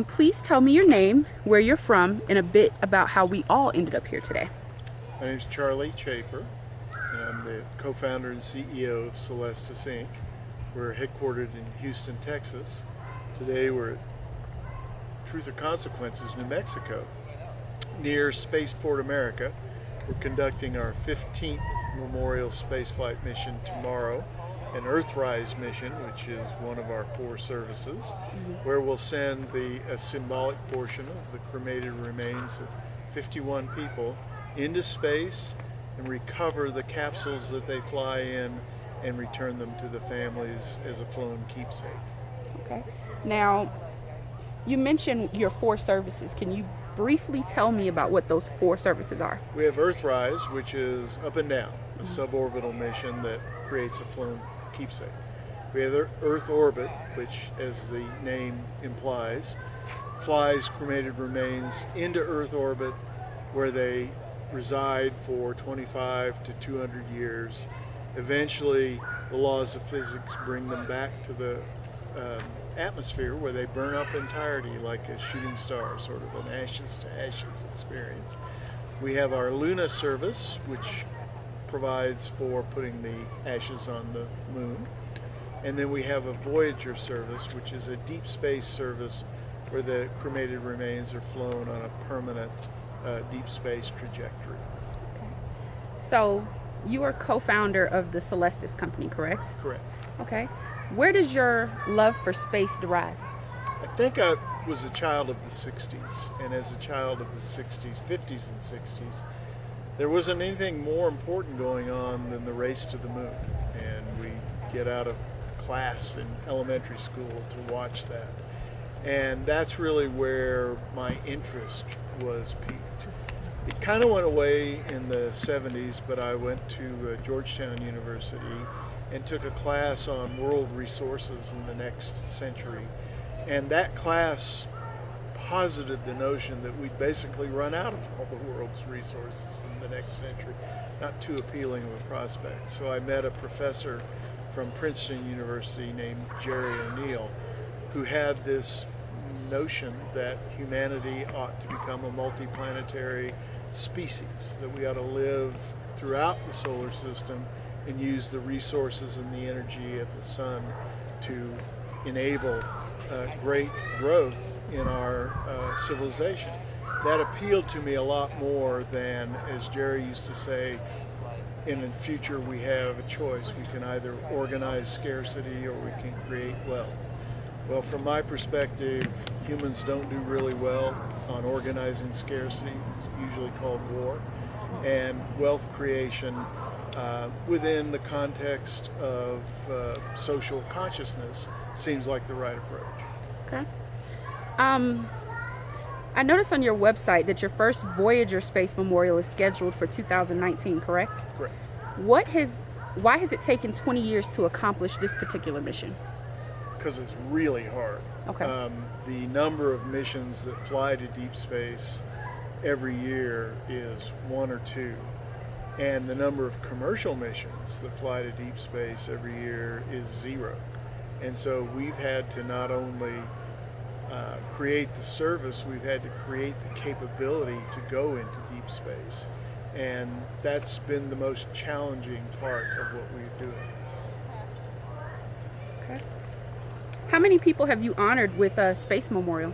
Please tell me your name, where you're from, and a bit about how we all ended up here today. My name is Charlie Chafer, and I'm the co-founder and CEO of Celestis, Inc. We're headquartered in Houston, Texas. Today we're at Truth or Consequences, New Mexico, near Spaceport America. We're conducting our 15th Memorial Spaceflight mission tomorrow, an Earthrise mission, which is one of our 4 services, where we'll send a symbolic portion of the cremated remains of 51 people into space and recover the capsules that they fly in and return them to the families as a flown keepsake. Okay. Now, you mentioned your 4 services. Can you briefly tell me about what those 4 services are? We have Earthrise, which is up and down, a suborbital mission that creates a flown keepsake. We have Earth Orbit, which, as the name implies, flies cremated remains into Earth orbit, where they reside for 25 to 200 years. Eventually, the laws of physics bring them back to the atmosphere, where they burn up entirety like a shooting star, sort of an ashes to ashes experience. We have our Luna service, which provides for putting the ashes on the moon. And then we have a Voyager service, which is a deep space service where the cremated remains are flown on a permanent deep space trajectory. Okay. So you are co-founder of the Celestis company, correct? Correct. Okay. Where does your love for space derive? I think I was a child of the 60s, and as a child of the 60s, 50s and 60s, there wasn't anything more important going on than the race to the moon. And we get out of class in elementary school to watch that. And that's really where my interest was peaked. It kind of went away in the 70s, but I went to Georgetown University and took a class on world resources in the next century. And that class posited the notion that we'd basically run out of all the world's resources in the next century. Not too appealing of a prospect. So I met a professor from Princeton University named Jerry O'Neill, who had this notion that humanity ought to become a multiplanetary species, that we ought to live throughout the solar system and use the resources and the energy of the sun to enable great growth in our civilization. That appealed to me a lot more than, as Jerry used to say, in the future we have a choice. We can either organize scarcity or we can create wealth. Well, from my perspective, humans don't do really well on organizing scarcity. It's usually called war. And wealth creation within the context of social consciousness seems like the right approach. Okay. I noticed on your website that your first Voyager Space Memorial is scheduled for 2019, correct? Correct. Why has it taken 20 years to accomplish this particular mission? Because it's really hard. Okay. The number of missions that fly to deep space every year is 1 or 2. And the number of commercial missions that fly to deep space every year is 0. And so we've had to not only create the service, we've had to create the capability to go into deep space. And that's been the most challenging part of what we're doing. Okay. How many people have you honored with a Space Memorial?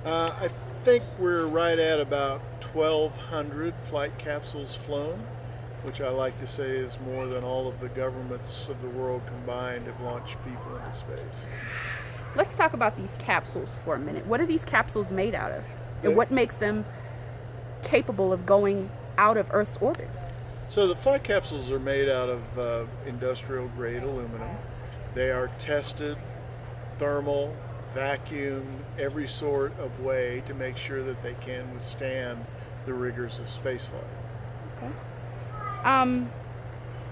I think we're right at about 1,200 flight capsules flown, which I like to say is more than all of the governments of the world combined have launched people into space. Let's talk about these capsules for a minute. What are these capsules made out of? And what makes them capable of going out of Earth's orbit? So the flight capsules are made out of industrial grade aluminum. They are tested, thermal, vacuumed, every sort of way to make sure that they can withstand the rigors of spaceflight. Okay.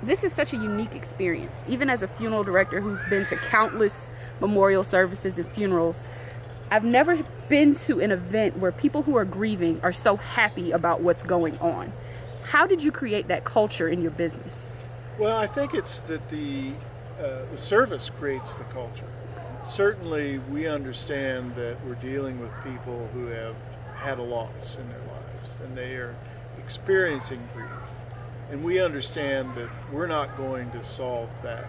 This is such a unique experience. Even as a funeral director who's been to countless memorial services and funerals, I've never been to an event where people who are grieving are so happy about what's going on. How did you create that culture in your business? Well, I think it's that the service creates the culture. certainly we understand that we're dealing with people who have had a loss in their lives and they are experiencing grief. And we understand that we're not going to solve that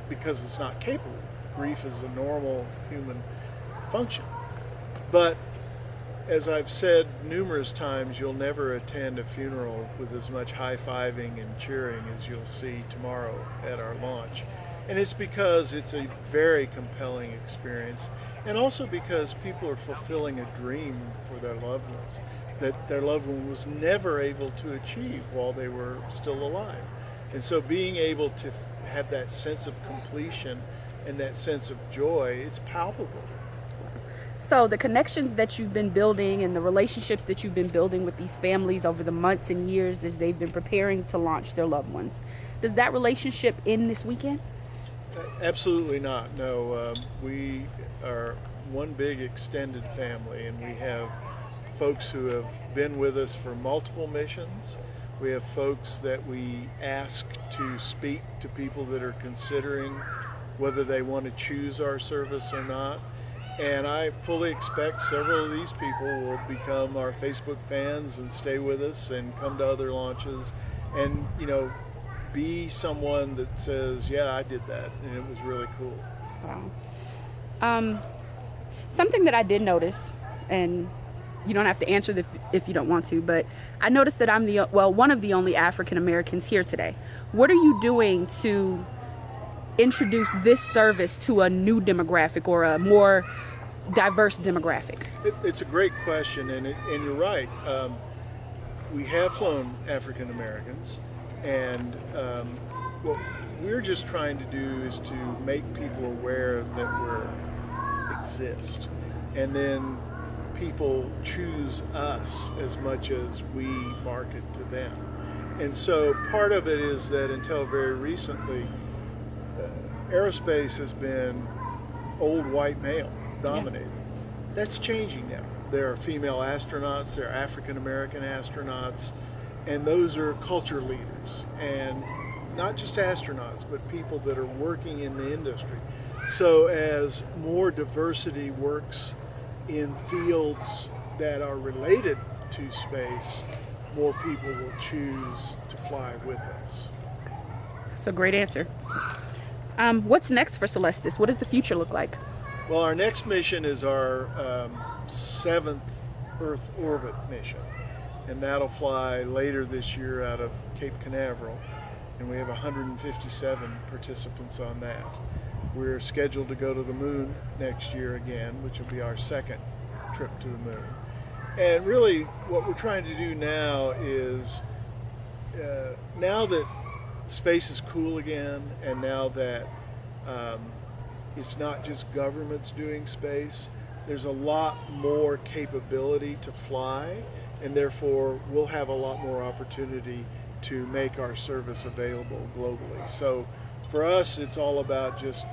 because it's not capable. Grief is a normal human function. But as I've said numerous times, you'll never attend a funeral with as much high-fiving and cheering as you'll see tomorrow at our launch. And it's because it's a very compelling experience, and also because people are fulfilling a dream for their loved ones that their loved one was never able to achieve while they were still alive. And so being able to have that sense of completion and that sense of joy, it's palpable. So the connections that you've been building and the relationships that you've been building with these families over the months and years as they've been preparing to launch their loved ones, does that relationship end this weekend? Absolutely not. No, we are one big extended family, and we have folks who have been with us for multiple missions. We have folks that we ask to speak to people that are considering whether they want to choose our service or not. And I fully expect several of these people will become our Facebook fans and stay with us and come to other launches and, be someone that says, yeah, I did that, and it was really cool. Wow. Something that I did notice, and you don't have to answer this if you don't want to, but I noticed that I'm one of the only African Americans here today. What are you doing to introduce this service to a new demographic or a more diverse demographic? It's a great question, and you're right. We have flown African Americans, and what we're just trying to do is to make people aware that we exist, and then people choose us as much as we market to them. And so part of it is that until very recently, aerospace has been old white male dominated. Yeah. That's changing now. There are female astronauts, there are African American astronauts, and those are culture leaders, and not just astronauts, but people that are working in the industry. So as more diversity works in fields that are related to space, more people will choose to fly with us. That's a great answer. What's next for Celestis? What does the future look like? Well, our next mission is our 7th Earth orbit mission, and that'll fly later this year out of Cape Canaveral, and we have 157 participants on that. We're scheduled to go to the moon next year again, which will be our 2nd trip to the moon. And really what we're trying to do now is, now that space is cool again, and now that it's not just governments doing space, there's a lot more capability to fly, and therefore we'll have a lot more opportunity to make our service available globally. So for us, it's all about just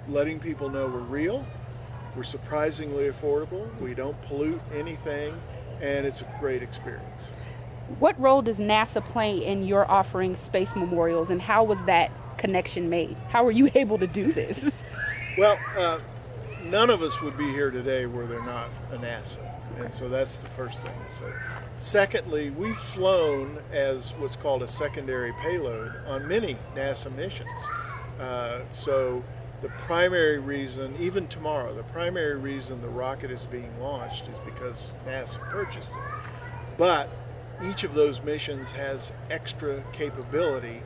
letting people know we're real, we're surprisingly affordable, we don't pollute anything, and it's a great experience. What role does NASA play in your offering space memorials, and how was that connection made? How were you able to do this? Well, none of us would be here today were there not a NASA, and so that's the first thing to say. Secondly, we've flown as what's called a secondary payload on many NASA missions. So the primary reason, even tomorrow, the primary reason the rocket is being launched is because NASA purchased it. But each of those missions has extra capability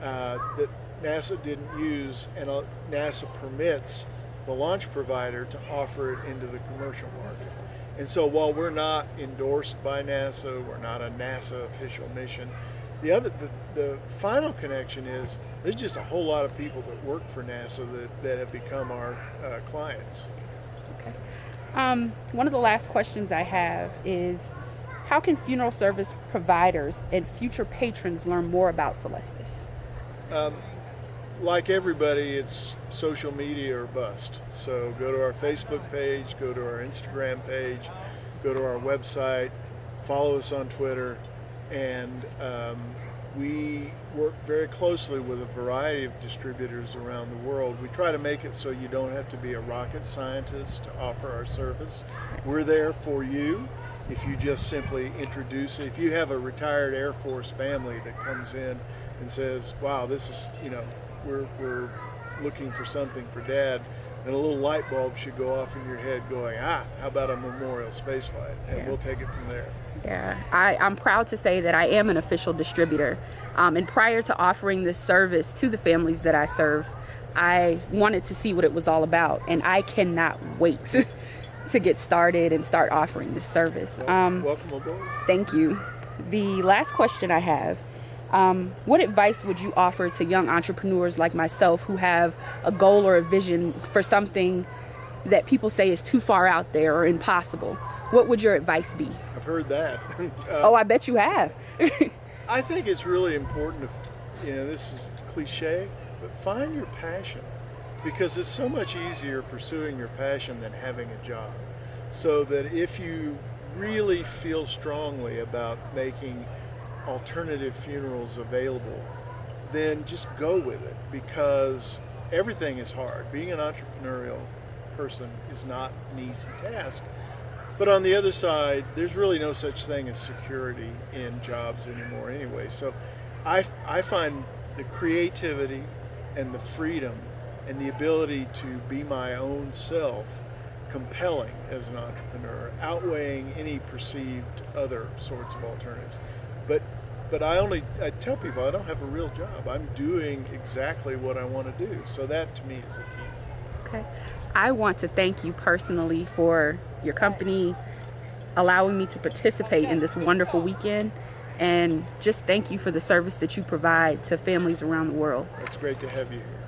that NASA didn't use, and NASA permits the launch provider to offer it into the commercial market. And so while we're not endorsed by NASA, we're not a NASA official mission, the final connection is there's just a whole lot of people that work for NASA that have become our clients. Okay. One of the last questions I have is, how can funeral service providers and future patrons learn more about Celestis? Like everybody, it's social media or bust. So go to our Facebook page, go to our Instagram page, go to our website, follow us on Twitter, and We work very closely with a variety of distributors around the world. We try to make it so you don't have to be a rocket scientist to offer our service. We're there for you. If you just simply introduce it, if you have a retired Air Force family that comes in and says, wow, this is, we're looking for something for Dad, and a little light bulb should go off in your head going, how about a memorial spaceflight? And we'll take it from there. Yeah, I'm proud to say that I am an official distributor. And prior to offering this service to the families that I serve, I wanted to see what it was all about. And I cannot wait to get started and start offering this service. Welcome aboard. Thank you. The last question I have, what advice would you offer to young entrepreneurs like myself who have a goal or a vision for something that people say is too far out there or impossible? What would your advice be? I've heard that. Oh, I bet you have. I think it's really important to, this is cliche, but find your passion, because it's so much easier pursuing your passion than having a job. So that if you really feel strongly about making alternative funerals available, then just go with it, because everything is hard. Being an entrepreneurial person is not an easy task. But on the other side, there's really no such thing as security in jobs anymore anyway. So I find the creativity and the freedom and the ability to be my own self compelling as an entrepreneur, outweighing any perceived other sorts of alternatives. But I tell people I don't have a real job. I'm doing exactly what I want to do. So that to me is the key. Okay. I want to thank you personally for your company allowing me to participate in this wonderful weekend, and just thank you for the service that you provide to families around the world. It's great to have you here.